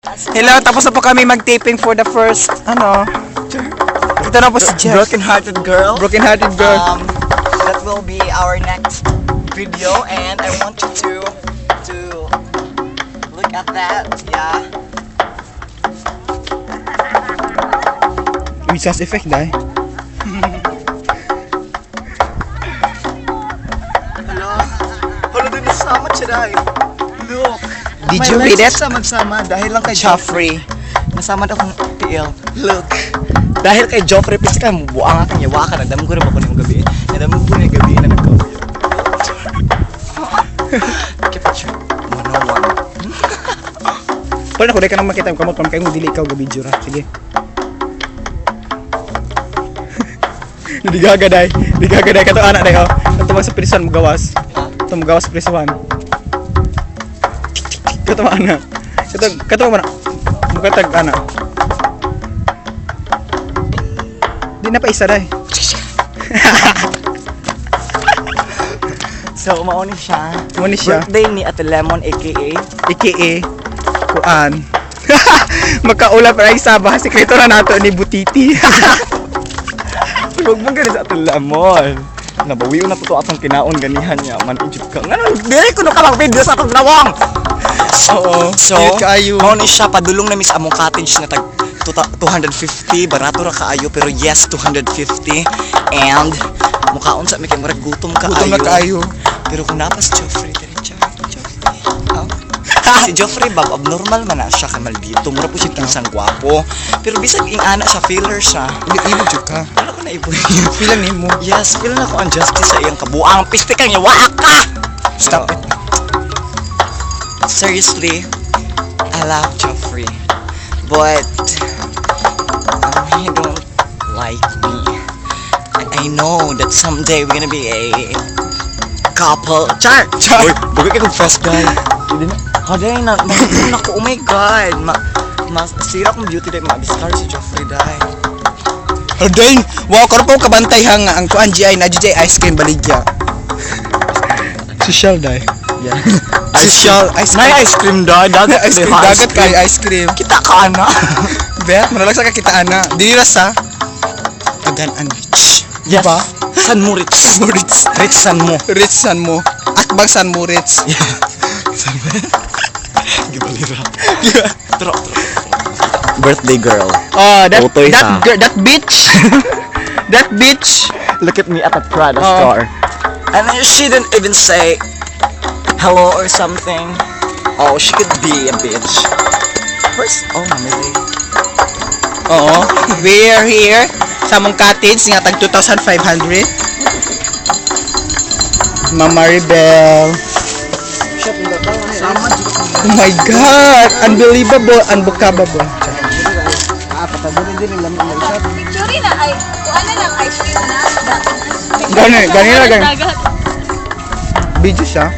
Hello, tapos na po kami mag-taping for the first, ito na po si Jeff. Broken-hearted girl. Broken-hearted girl. That will be our next video, and I want you to look at that. Yeah. With sound effect, dahil. Hello din nasama siya dahil. Look. Did you read it? Magsama dahil lang kay Joffrey. Nasama daw kong TL. Look. Dahil kay Joffrey, pisa ka, buang aking yawa ka. Nadam ko rin ako niyong gabi. Nadam ko rin yung gabi na nagkaw. Keep it short. 101. Pwede na ko, dahil ka nang makita yung kamot. Kamu dili ikaw gabi, Jura. Sige. Digaga, dahil. Digaga, dahil. Kato anak, dahil. Kato sa prison mo gawas. Kato mo gawas sa prison. Kato mo anak. Kato mo anak. Mukatag anak. Di na pa isa, dahil. So, mauni siya. Mauni siya. Birthday ni Ate Lemon, a.k.a. AKA Kuan. Magkaula pa rin sa bahay. Sekreto na nato ni Butiti. Huwag mong ganun sa Ate Lemon. Nabawiw na to atong kinaon ganihan niya. Man-ijip ka. Ngayon, dili ko na ka mag-video sa atong lawang. Oo. So, kaayo. mauni siya. Padulong na miss among cottage na tag 250. Barato ra kaayo. Pero yes, 250. And, mukhaon sa may kamara gutom kaayo. Gutom na kaayo. Pero kung napas Joffrey, diretso. Si Joffrey, Bob, abnormal man na siya kay maldito. Mura po siya kinsang gwapo. Pero bisag ing ana siya, filler siya. Ibo jud ka. Ano ko na ibo? Pilan nimo. Yes, feel na ko ang justice sa iyang kabuang. Piste kang yawa ka! Stop it. Seriously, I love Joffrey. But, he don't like me. And I know that someday we're gonna be a couple. Char! Uy, bagay ka kong fast guy. Haday na, mahal ako, oh my god. Masira kong beauty dahil ma-discard si Joffrey dahil. Ordain. Wow, karon po kabantay ha nga ang kuan GI na GJ ice cream baligya. Social dai. Yeah. Social ice cream. Nay ice cream dahil. Dagat Ice cream, dagat kay ice cream. Kita ka na. Bet, manalagsa ka kita ana. Dili ra sa Aganan Beach. Yes. Diba? San Moritz. Moritz. Rich San Mo. Rich San Mo. Akbang San Moritz. Yeah. Gibalira. Tro. Birthday girl. Oh, Totoy that sa. girl, that bitch. That bitch. Look at me at the Prada Oh. store. And then she didn't even say hello or something. Oh, she could be a bitch. First, oh, mamili. Oo. We're here sa mong cottage nga tag 2,500. Mama Rebel. Oh my god, unbelievable, unbookable. Picture na ay, kung ano lang, ice cream na. Gani lang gani. Video siya.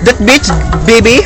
That bitch, baby.